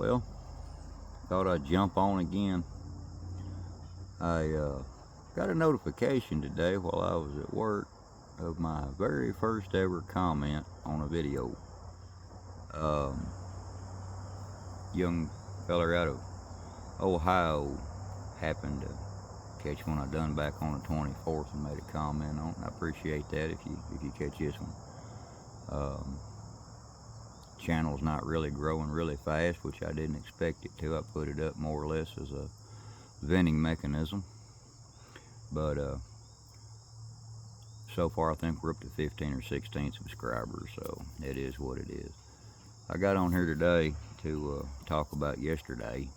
Well, thought I'd jump on again. I got a notification today while I was at work of my very first ever comment on a video. Young feller out of Ohio happened to catch one I done back on the 24th and made a comment on it. I appreciate that if you catch this one. Channel's not really growing really fast, which I didn't expect it to. I put it up more or less as a venting mechanism, but so far I think we're up to 15 or 16 subscribers, so it is what it is. I got on here today to talk about yesterday,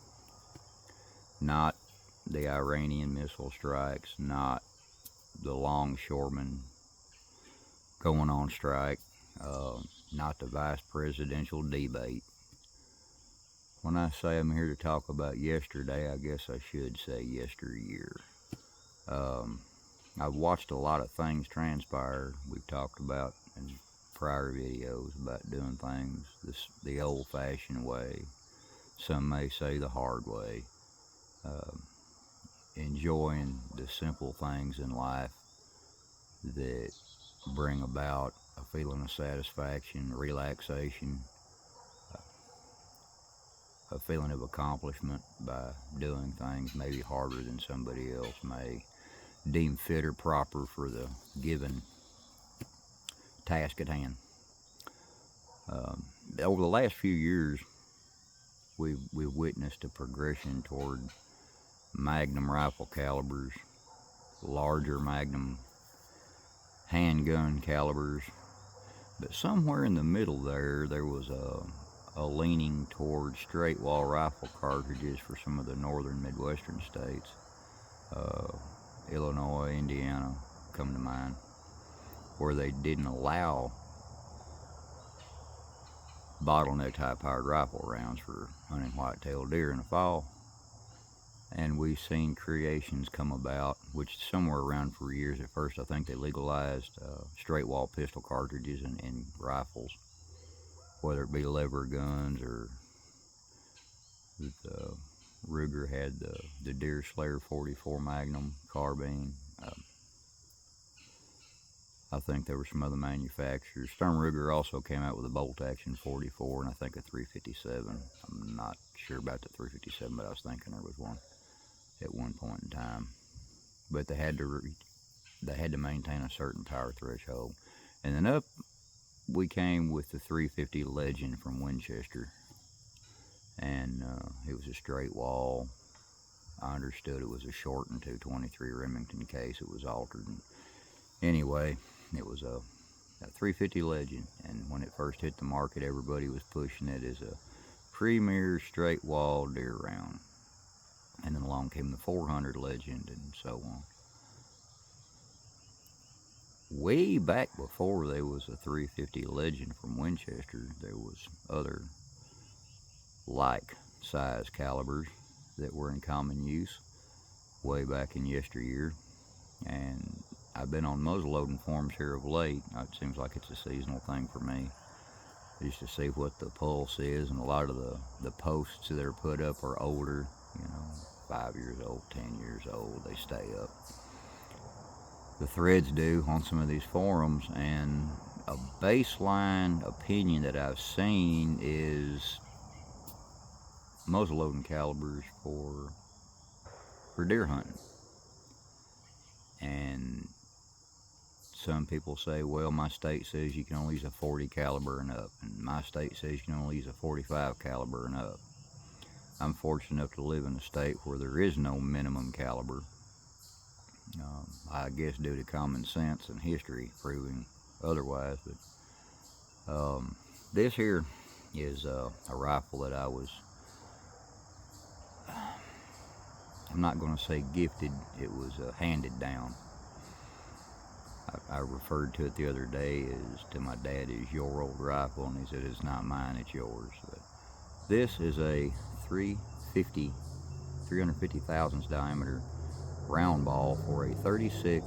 not the Iranian missile strikes, not the longshoremen going on strike, not the vice presidential debate. When I say I'm here to talk about yesterday, I guess I should say yesteryear. I've watched a lot of things transpire. We've talked about in prior videos about doing things the old-fashioned way. Some may say the hard way. Enjoying the simple things in life that bring about a feeling of satisfaction, relaxation, a feeling of accomplishment by doing things maybe harder than somebody else may deem fit or proper for the given task at hand. Over the last few years, we've witnessed a progression toward Magnum rifle calibers, larger Magnum handgun calibers, but somewhere in the middle there was a leaning toward straight wall rifle cartridges for some of the northern Midwestern states. Illinois, Indiana come to mind, where they didn't allow bottleneck high powered rifle rounds for hunting white-tailed deer in the fall. And we've seen creations come about, which somewhere around for years. At first I think they legalized straight wall pistol cartridges in rifles, whether it be lever guns or Ruger had the Deer Slayer 44 Magnum carbine. I think there were some other manufacturers. Sturm Ruger also came out with a bolt action 44 and I think a 357. I'm not sure about the 357, but I was thinking there was one at one point in time. But they had to maintain a certain power threshold. And then up we came with the 350 Legend from Winchester, and it was a straight wall. I understood it was a shortened 223 Remington case. It was altered. And anyway, it was a 350 Legend, and when it first hit the market, everybody was pushing it as a premier straight wall deer round. And then along came the 400 Legend and so on. Way back before there was a 350 Legend from Winchester, there was other like size calibers that were in common use way back in yesteryear. And I've been on muzzleloading forums here of late. It seems like it's a seasonal thing for me, just to see what the pulse is. And a lot of the posts that are put up are older, 5 years old, 10 years old. They stay up. The threads do on some of these forums, and a baseline opinion that I've seen is muzzleloading calibers for deer hunting. And some people say, well, my state says you can only use a 40 caliber and up, and my state says you can only use a 45 caliber and up. I'm fortunate enough to live in a state where there is no minimum caliber. I guess due to common sense and history proving otherwise. But this here is a rifle that I'm not going to say gifted, it was handed down. I referred to it the other day to my dad as your old rifle, and he said, it's not mine, it's yours. But this is a 350 thousandths diameter round ball for a 36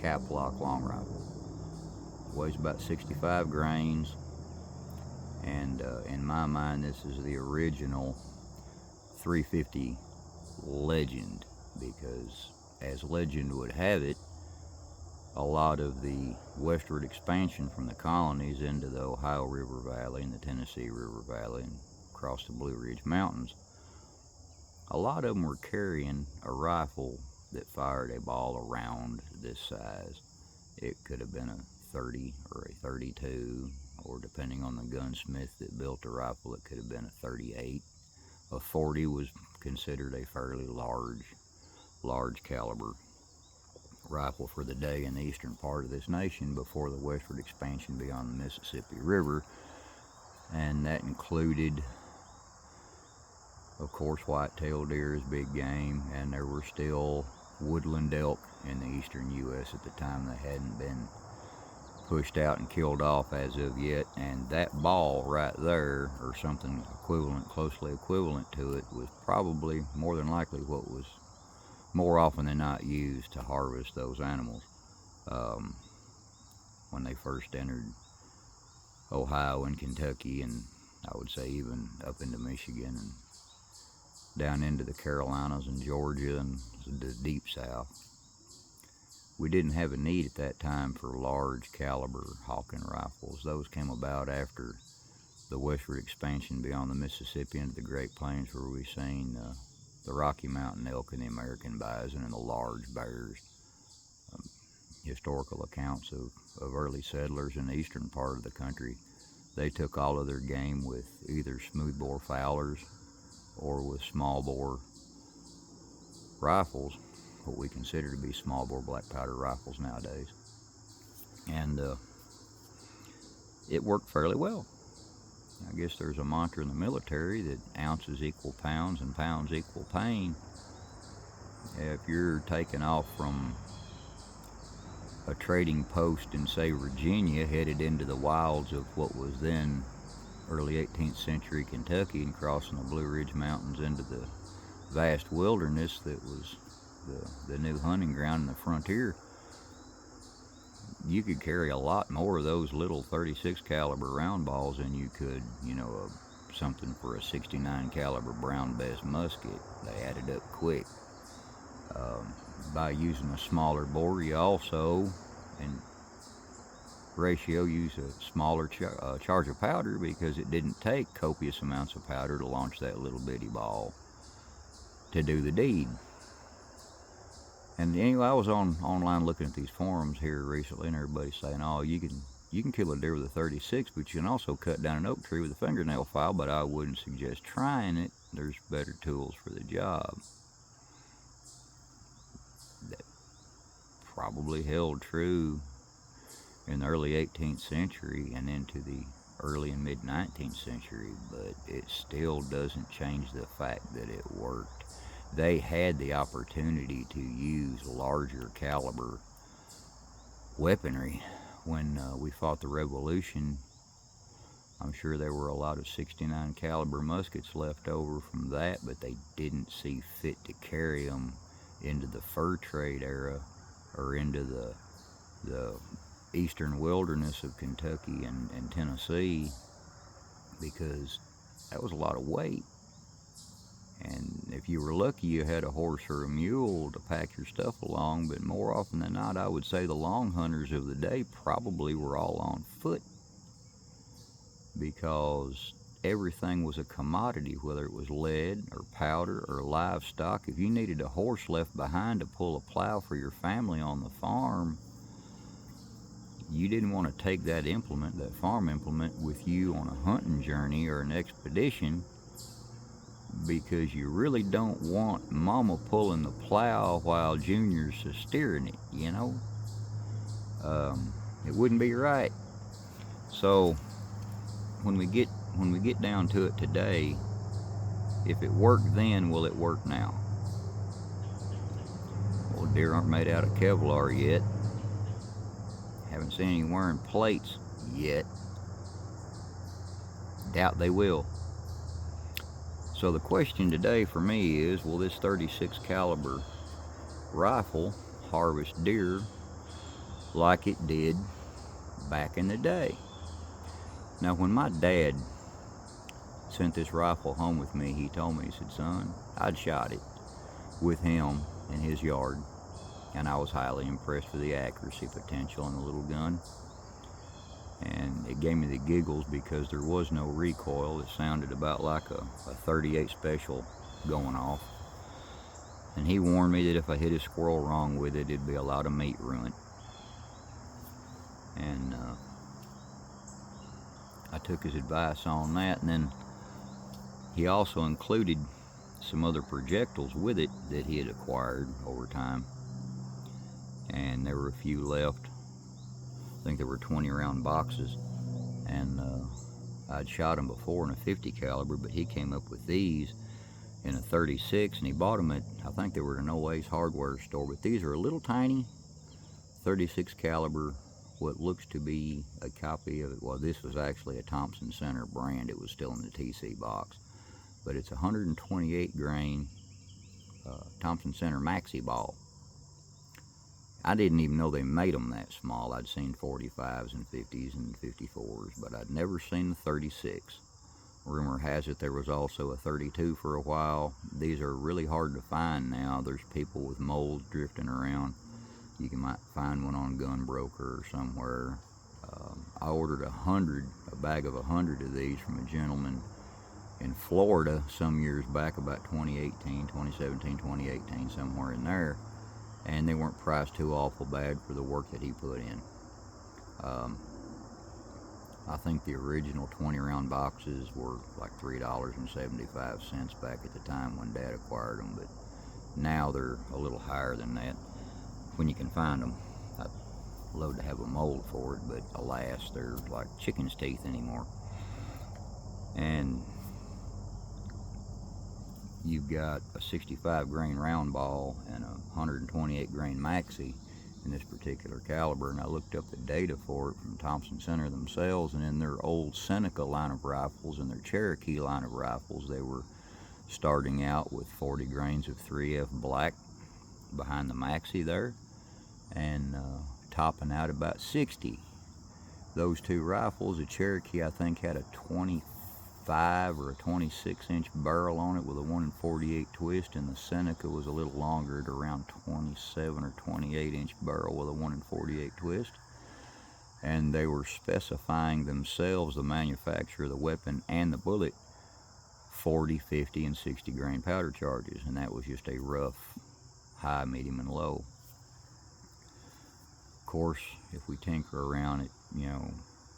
cap lock long rifle. Weighs about 65 grains, and in my my mind, this is the original 350 legend, because as legend would have it, a lot of the westward expansion from the colonies into the Ohio River Valley and the Tennessee River Valley and across the Blue Ridge Mountains, a lot of them were carrying a rifle that fired a ball around this size. It could have been a 30 or a 32, or depending on the gunsmith that built the rifle, it could have been a 38. A 40 was considered a fairly large caliber rifle for the day in the eastern part of this nation before the westward expansion beyond the Mississippi River. And that included, of course, white-tailed deer as big game, and there were still woodland elk in the eastern U.S. at the time. They hadn't been pushed out and killed off as of yet, and that ball right there, or something equivalent, closely equivalent to it, was probably more than likely what was more often than not used to harvest those animals when they first entered Ohio and Kentucky, and I would say even up into Michigan and down into the Carolinas and Georgia and the deep south. We didn't have a need at that time for large caliber hawking rifles. Those came about after the westward expansion beyond the Mississippi into the Great Plains, where we've seen the Rocky Mountain elk and the American bison and the large bears. Historical accounts of early settlers in the eastern part of the country, they took all of their game with either smoothbore fowlers or with small bore rifles, what we consider to be small bore black powder rifles nowadays. And it worked fairly well. I guess there's a mantra in the military that ounces equal pounds and pounds equal pain. If you're taking off from a trading post in, say, Virginia, headed into the wilds of what was then early 18th century Kentucky, and crossing the Blue Ridge Mountains into the vast wilderness that was the new hunting ground and the frontier, you could carry a lot more of those little 36 caliber round balls than you could, something for a 69 caliber Brown Bess musket. They added up quick. By using a smaller bore, you also, in ratio, use a smaller charge of powder, because it didn't take copious amounts of powder to launch that little bitty ball to do the deed. And anyway, I was online looking at these forums here recently, and everybody's saying, oh, you can kill a deer with a 36, but you can also cut down an oak tree with a fingernail file, but I wouldn't suggest trying it. There's better tools for the job. That probably held true in the early 18th century and into the early and mid 19th century, but it still doesn't change the fact that it worked. They had the opportunity to use larger caliber weaponry. When we fought the Revolution, I'm sure there were a lot of 69 caliber muskets left over from that, but they didn't see fit to carry them into the fur trade era or into the eastern wilderness of Kentucky and Tennessee, because that was a lot of weight. And if you were lucky, you had a horse or a mule to pack your stuff along, but more often than not, I would say the long hunters of the day probably were all on foot, because everything was a commodity, whether it was lead or powder or livestock. If you needed a horse left behind to pull a plow for your family on the farm, you didn't want to take that implement, that farm implement, with you on a hunting journey or an expedition, because you really don't want mama pulling the plow while Junior's steering it, It wouldn't be right. So when we get down to it today, if it worked then, will it work now? Well, deer aren't made out of Kevlar yet. Haven't seen any wearing plates yet. Doubt they will. So the question today for me is, will this 36 caliber rifle harvest deer like it did back in the day? Now, when my dad sent this rifle home with me, he told me, he said, son, I'd shot it with him in his yard, and I was highly impressed with the accuracy potential in the little gun. And it gave me the giggles because there was no recoil. It sounded about like a 38 special going off. And he warned me that if I hit a squirrel wrong with it, it'd be a lot of meat ruined. And I took his advice on that, and then he also included some other projectiles with it that he had acquired over time. And there were a few left. I think there were 20 round boxes, and I'd shot them before in a 50 caliber, but he came up with these in a 36, and he bought them at, I think they were at an Oa's hardware store, but these are a little tiny 36 caliber, what looks to be a copy of it. Well, this was actually a Thompson Center brand. It was still in the TC box, but it's a 128 grain Thompson Center maxi ball. I didn't even know they made them that small. I'd seen 45s and 50s and 54s, but I'd never seen the 36. Rumor has it there was also a 32 for a while. These are really hard to find now. There's people with molds drifting around. You might find one on Gunbroker or somewhere. I ordered a bag of 100 of these from a gentleman in Florida some years back, about 2018, 2017, 2018, somewhere in there. And they weren't priced too awful bad for the work that he put in. I think the original 20 round boxes were like $3.75 back at the time when Dad acquired them, but now they're a little higher than that when you can find them. I'd love to have a mold for it, but alas, they're like chicken's teeth anymore. And you've got a 65 grain round ball and a 128 grain maxi in this particular caliber, and I looked up the data for it from Thompson Center themselves, and in their old Seneca line of rifles and their Cherokee line of rifles, they were starting out with 40 grains of 3F black behind the maxi there, and topping out about 60. Those two rifles, the Cherokee I think had a 25 or a 26 inch barrel on it with a 1 in 48 twist, and the Seneca was a little longer at around 27 or 28 inch barrel with a 1 in 48 twist. And they were specifying themselves, the manufacturer of the weapon and the bullet, 40, 50, and 60 grain powder charges, and that was just a rough high, medium, and low. Of course, if we tinker around it, you know,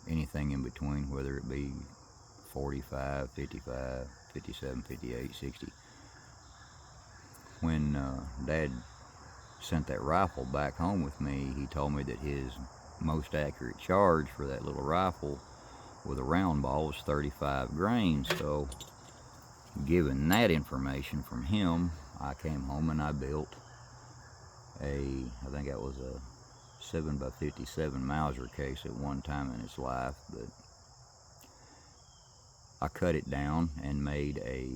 anything in between, whether it be 45, 55, 57, 58, 60. When Dad sent that rifle back home with me, he told me that his most accurate charge for that little rifle with a round ball was 35 grains. So given that information from him, I came home and I built I think that was a 7x57 Mauser case at one time in its life, but I cut it down and made a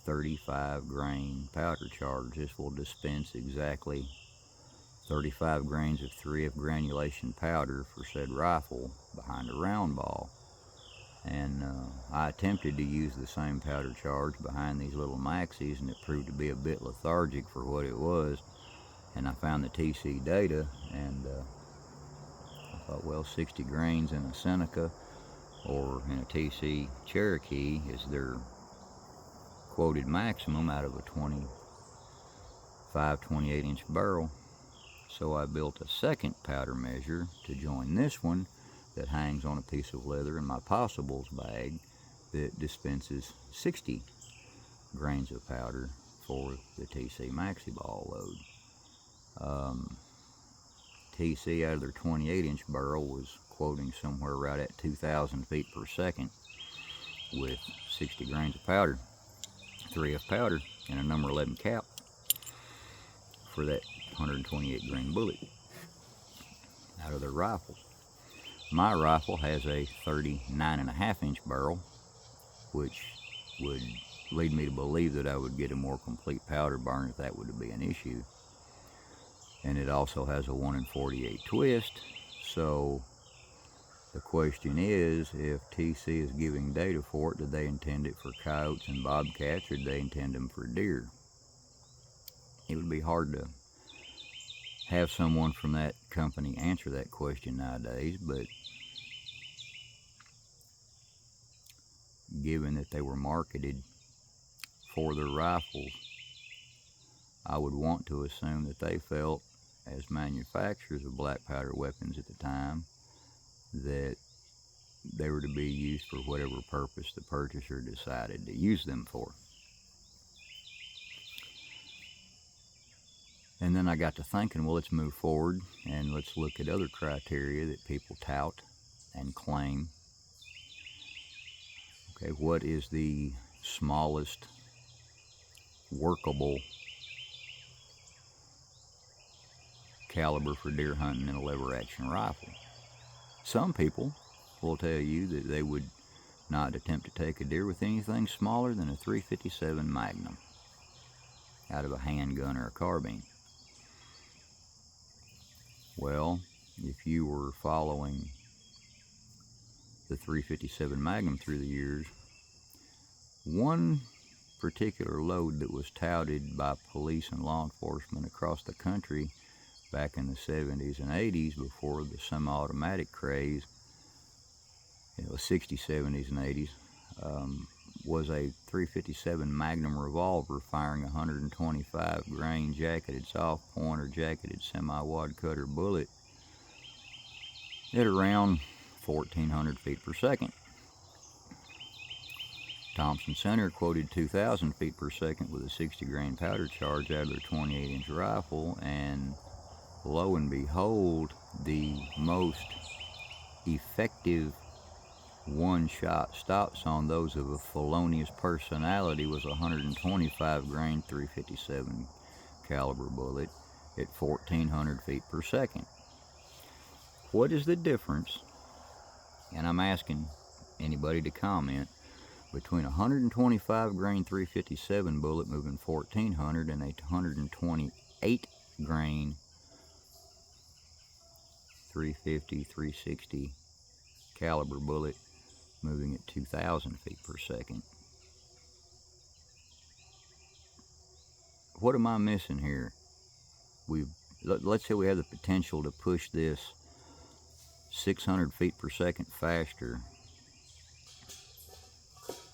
35 grain powder charge. This will dispense exactly 35 grains of 3F granulation powder for said rifle behind a round ball. And I attempted to use the same powder charge behind these little maxis, and it proved to be a bit lethargic for what it was. And I found the TC data, and I thought, well, 60 grains in a Seneca or in a TC Cherokee is their quoted maximum out of a 25, 28 inch barrel. So I built a second powder measure to join this one that hangs on a piece of leather in my possibles bag that dispenses 60 grains of powder for the TC maxi ball load. TC out of their 28 inch barrel was quoting somewhere right at 2,000 feet per second with 60 grains of powder, 3F powder, and a number 11 cap for that 128 grain bullet out of their rifles. My rifle has a 39.5 inch barrel, which would lead me to believe that I would get a more complete powder burn if that would be an issue. And it also has a 1 in 48 twist, so The question is, if TC is giving data for it, did they intend it for coyotes and bobcats, or did they intend them for deer? It would be hard to have someone from that company answer that question nowadays, but given that they were marketed for their rifles, I would want to assume that they felt, as manufacturers of black powder weapons at the time, that they were to be used for whatever purpose the purchaser decided to use them for. And then I got to thinking, well, let's move forward and let's look at other criteria that people tout and claim. Okay, what is the smallest workable caliber for deer hunting in a lever action rifle? Some people will tell you that they would not attempt to take a deer with anything smaller than a .357 Magnum out of a handgun or a carbine. Well, if you were following the .357 Magnum through the years, one particular load that was touted by police and law enforcement across the country back in the 70s and 80s before the semi-automatic craze, 60s, 70s, and 80s, was a .357 Magnum revolver firing a 125 grain jacketed soft point or jacketed semi-wad cutter bullet at around 1,400 feet per second. Thompson Center quoted 2,000 feet per second with a 60 grain powder charge out of their 28-inch rifle, and lo and behold, the most effective one-shot stops on those of a felonious personality was a 125 grain .357 caliber bullet at 1,400 feet per second. What is the difference, and I'm asking anybody to comment, between a 125 grain .357 bullet moving 1,400 and a 128 grain .350, .360 caliber bullet moving at 2,000 feet per second? What am I missing here? Let's say we have the potential to push this 600 feet per second faster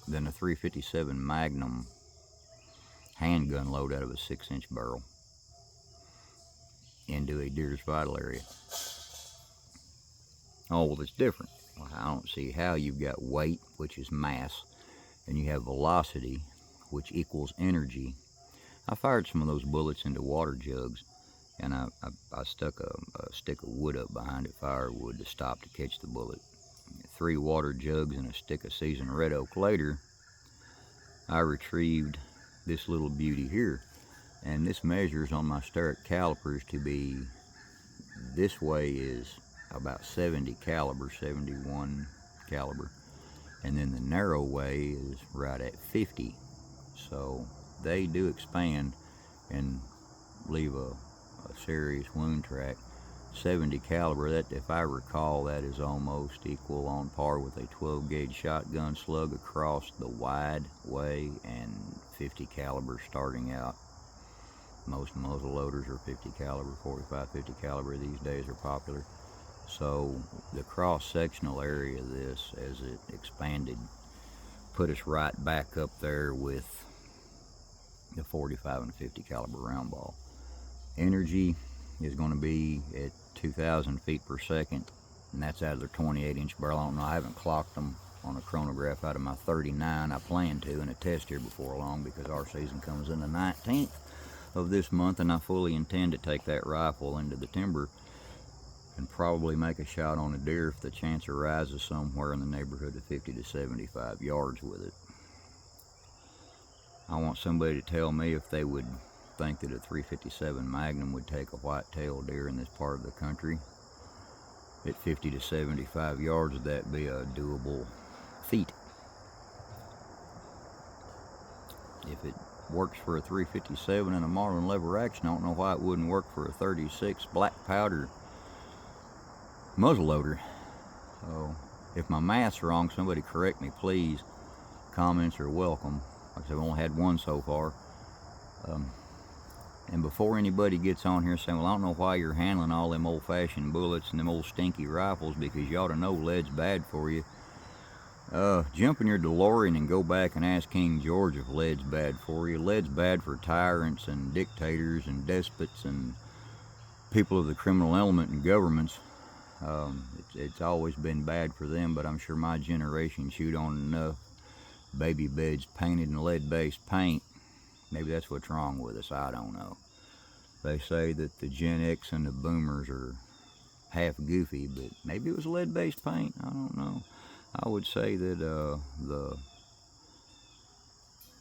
than a .357 Magnum handgun load out of a 6-inch barrel into a deer's vital area. Oh, well, it's different. Well, I don't see how. You've got weight, which is mass, and you have velocity, which equals energy. I fired some of those bullets into water jugs, and I stuck a stick of wood up behind it, firewood, to stop to catch the bullet. 3 water jugs and a stick of seasoned red oak later, I retrieved this little beauty here, and this measures on my Starrett calipers to be, this way is about 70 caliber, 71 caliber, and then the narrow way is right at 50. So they do expand and leave a serious wound track. 70 caliber, that, if I recall, that is almost equal, on par with a 12 gauge shotgun slug across the wide way, and 50 caliber starting out. Most muzzle loaders are 50 caliber, 45, 50 caliber these days are popular. So the cross-sectional area of this, as it expanded, put us right back up there with the 45 and 50 caliber round ball. Energy is going to be at 2,000 feet per second, and that's out of their 28-inch barrel. I don't know, I haven't clocked them on a chronograph out of my 39. I plan to in a test here before long, because our season comes in the 19th of this month, and I fully intend to take that rifle into the timber and probably make a shot on a deer if the chance arises somewhere in the neighborhood of 50 to 75 yards with it. I want somebody to tell me if they would think that a .357 Magnum would take a white-tailed deer in this part of the country at 50 to 75 yards. Would that be a doable feat? If it works for a .357 and a Marlin lever action, I don't know why it wouldn't work for a .36 black powder muzzleloader. So if my math's wrong, somebody correct me, please. Comments are welcome. Like I said, I've only had one so far. And before anybody gets on here saying, well, I don't know why you're handling all them old-fashioned bullets and them old stinky rifles, because you ought to know lead's bad for you. Jump in your DeLorean and go back and ask King George if lead's bad for you. Lead's bad for tyrants and dictators and despots and people of the criminal element and governments. It's always been bad for them, but I'm sure my generation chewed on enough baby beds painted in lead-based paint. Maybe that's what's wrong with us, I don't know. They say that the Gen X and the boomers are half goofy, but maybe it was lead-based paint, I don't know. I would say that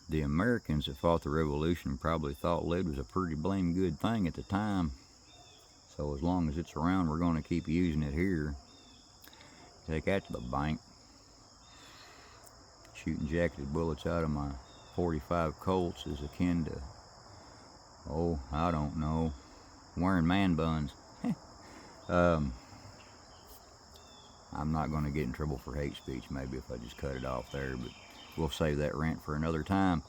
the Americans that fought the Revolution probably thought lead was a pretty blame good thing at the time. So as long as it's around, we're going to keep using it here. Take that to the bank. Shooting jacketed bullets out of my 45 Colts is akin to, oh, I don't know, wearing man buns. I'm not going to get in trouble for hate speech, maybe, if I just cut it off there, but we'll save that rant for another time.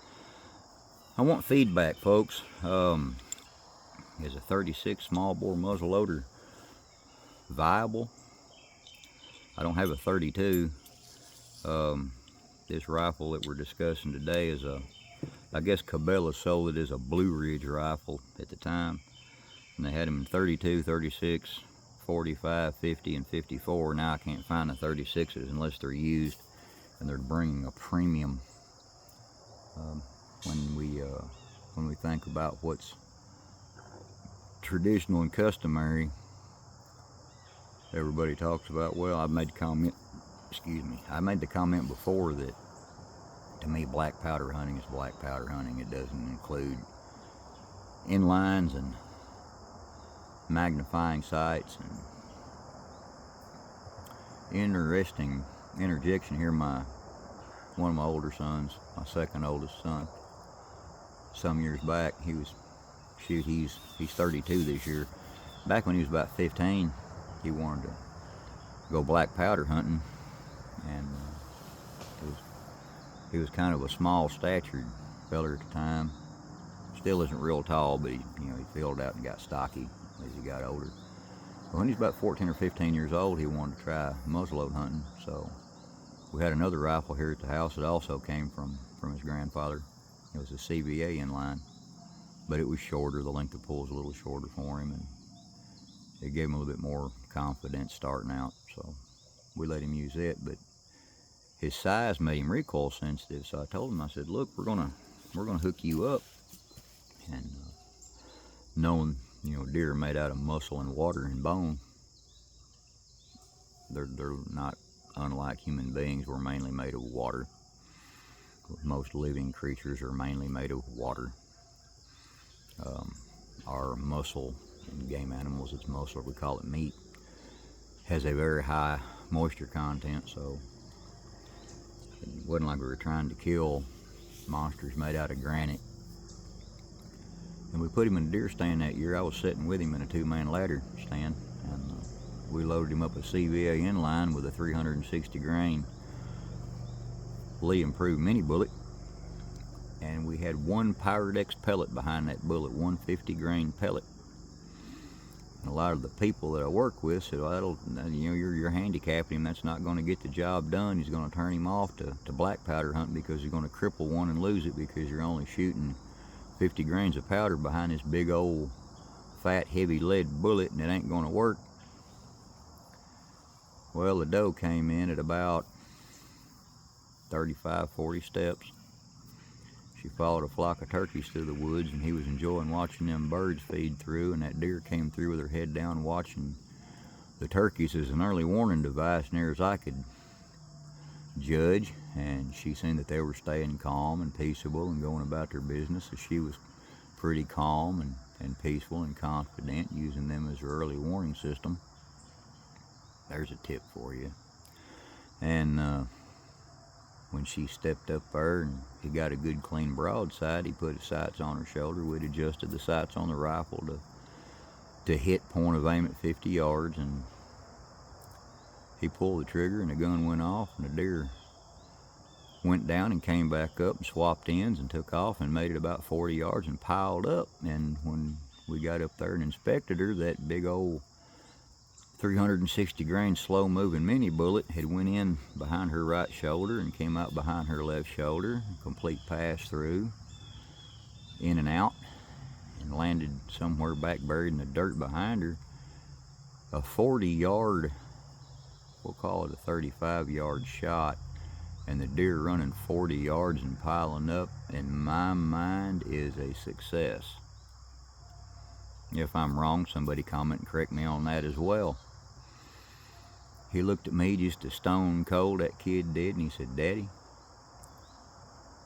I want feedback, folks. Is a 36 small bore muzzle loader viable? I don't have a 32. This rifle that we're discussing today is I guess Cabela sold it as a Blue Ridge rifle at the time, and they had them in 32, 36, 45, 50, and 54. Now I can't find the 36s unless they're used, and they're bringing a premium. When we think about what's traditional and customary, everybody talks about, well, I made the comment before that to me black powder hunting is black powder hunting. It doesn't include inlines and magnifying sights. And interesting interjection here, one of my older sons, my second oldest son, some years back, he's 32 this year. Back when he was about 15, he wanted to go black powder hunting, and he was kind of a small statured feller at the time. Still isn't real tall, but he filled out and got stocky as he got older. But when he was about 14 or 15 years old, he wanted to try muzzleload hunting. So we had another rifle here at the house that also came from his grandfather. It was a CVA inline, but it was shorter. The length of pull was a little shorter for him, and it gave him a little bit more confidence starting out. So we let him use it, but his size made him recoil sensitive. So I told him, I said, look, we're gonna hook you up, and knowing deer are made out of muscle and water and bone, they're not unlike human beings. We're mainly made of water. Most living creatures are mainly made of water. Our muscle, in game animals it's muscle, we call it meat, has a very high moisture content, so it wasn't like we were trying to kill monsters made out of granite. And we put him in a deer stand that year. I was sitting with him in a 2-man ladder stand, and we loaded him up a CVA inline with a 360 grain Lee Improved mini bullet, and we had one Pyrex pellet behind that bullet, 150 grain pellet. And a lot of the people that I work with said, well, you're handicapping him, that's not going to get the job done. He's going to turn him off to black powder hunting, because he's going to cripple one and lose it, because you're only shooting 50 grains of powder behind this big old fat heavy lead bullet, and it ain't going to work. Well, the doe came in at about 35-40 steps. She followed a flock of turkeys through the woods, and he was enjoying watching them birds feed through, and that deer came through with her head down watching the turkeys as an early warning device, near as I could judge. And she seen that they were staying calm and peaceable and going about their business, so she was pretty calm and peaceful and confident, using them as her early warning system. There's a tip for you. And when she stepped up there and he got a good clean broadside, he put his sights on her shoulder. We'd adjusted the sights on the rifle to hit point of aim at 50 yards, and He pulled the trigger and the gun went off, and the deer went down and came back up and swapped ends and took off and made it about 40 yards and piled up. And when we got up there and inspected her, that big old 360 grain slow moving mini bullet had went in behind her right shoulder and came out behind her left shoulder, complete pass through, in and out, and landed somewhere back buried in the dirt behind her. A 40-yard, we'll call it a 35-yard shot, and the deer running 40 yards and piling up, in my mind, is a success. If I'm wrong, somebody comment and correct me on that as well. He looked at me just as stone cold, that kid did, and he said, "Daddy,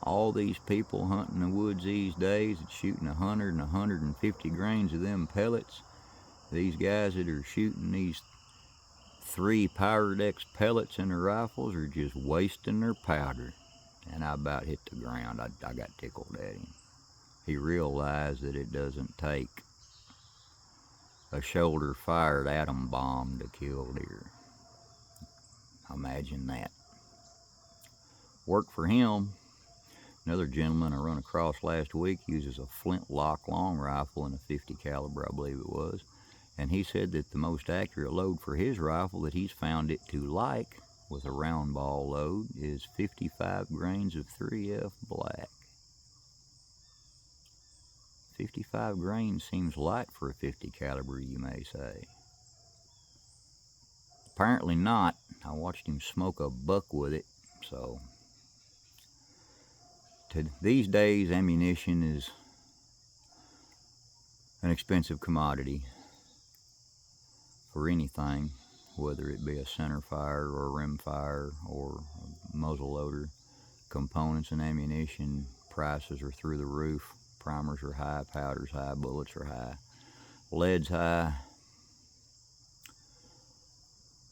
all these people hunting the woods these days and shooting 100 and 150 grains of them pellets, these guys that are shooting these 3 Pyrodex pellets in their rifles are just wasting their powder." And I about hit the ground. I got tickled at him. He realized that it doesn't take a shoulder-fired atom bomb to kill deer. Imagine that. Worked for him. Another gentleman I run across last week uses a flintlock long rifle and a 50 caliber, I believe it was. And he said that the most accurate load for his rifle that he's found it to like with a round ball load is 55 grains of 3F black. 55 grains seems light for a 50 caliber, you may say. Apparently not. I watched him smoke a buck with it. So these days, ammunition is an expensive commodity for anything, whether it be a center fire or a rim fire or a muzzle loader. Components and ammunition prices are through the roof. Primers are high, powder's high, bullets are high, lead's high.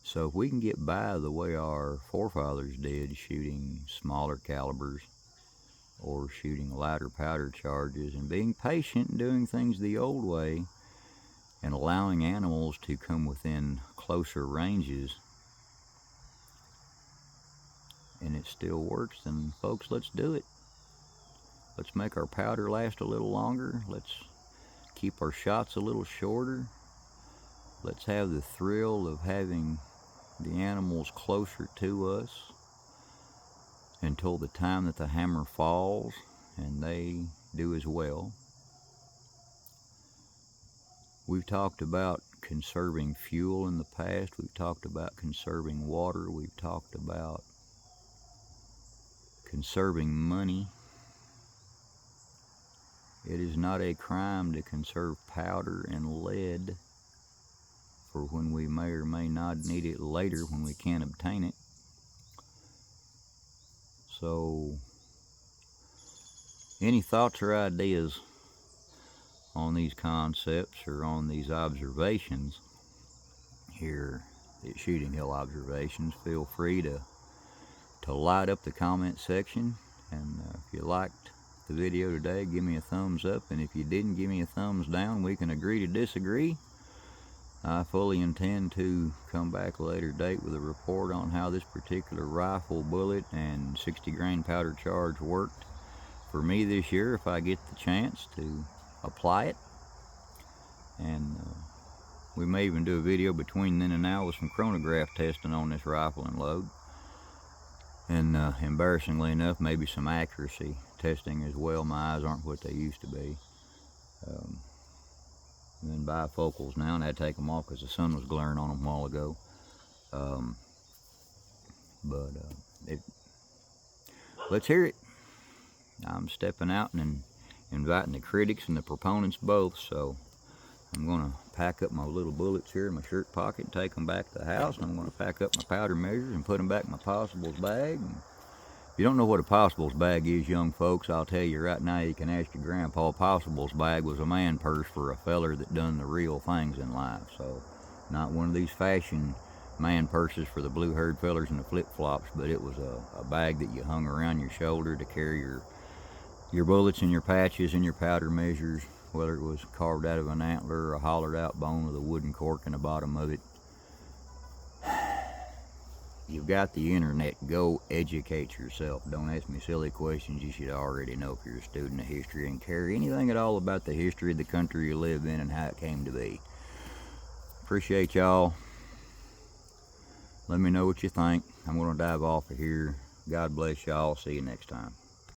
So if we can get by the way our forefathers did, shooting smaller calibers or shooting lighter powder charges and being patient and doing things the old way and allowing animals to come within closer ranges, and it still works, then folks, let's do it. Let's make our powder last a little longer. Let's keep our shots a little shorter. Let's have the thrill of having the animals closer to us until the time that the hammer falls, and they do as well. We've talked about conserving fuel in the past. We've talked about conserving water. We've talked about conserving money. It is not a crime to conserve powder and lead for when we may or may not need it later when we can't obtain it. So, any thoughts or ideas on these concepts or on these observations here at Shooting Hill Observations, feel free to light up the comment section. And if you liked the video today, give me a thumbs up, and if you didn't, give me a thumbs down. We can agree to disagree. I fully intend to come back a later date with a report on how this particular rifle bullet and 60 grain powder charge worked for me this year, if I get the chance to apply it. And we may even do a video between then and now with some chronograph testing on this rifle and load, and embarrassingly enough, maybe some accuracy testing as well. My eyes aren't what they used to be. And then bifocals now, and I had to take them off because the sun was glaring on them a while ago. Let's hear it. I'm stepping out and inviting the critics and the proponents both, so I'm going to pack up my little bullets here in my shirt pocket and take them back to the house, and I'm going to pack up my powder measures and put them back in my possibles bag. And if you don't know what a possibles bag is, young folks, I'll tell you right now, you can ask your grandpa. Possibles bag was a man purse for a feller that done the real things in life. So not one of these fashion man purses for the blue haired fellers and the flip-flops, but it was a bag that you hung around your shoulder to carry your bullets and your patches and your powder measures, whether it was carved out of an antler or a hollowed out bone with a wooden cork in the bottom of it. You've got the internet. Go educate yourself. Don't ask me silly questions you should already know if you're a student of history and care anything at all about the history of the country you live in and how it came to be. Appreciate y'all. Let me know what you think. I'm going to dive off of here. God bless y'all. See you next time.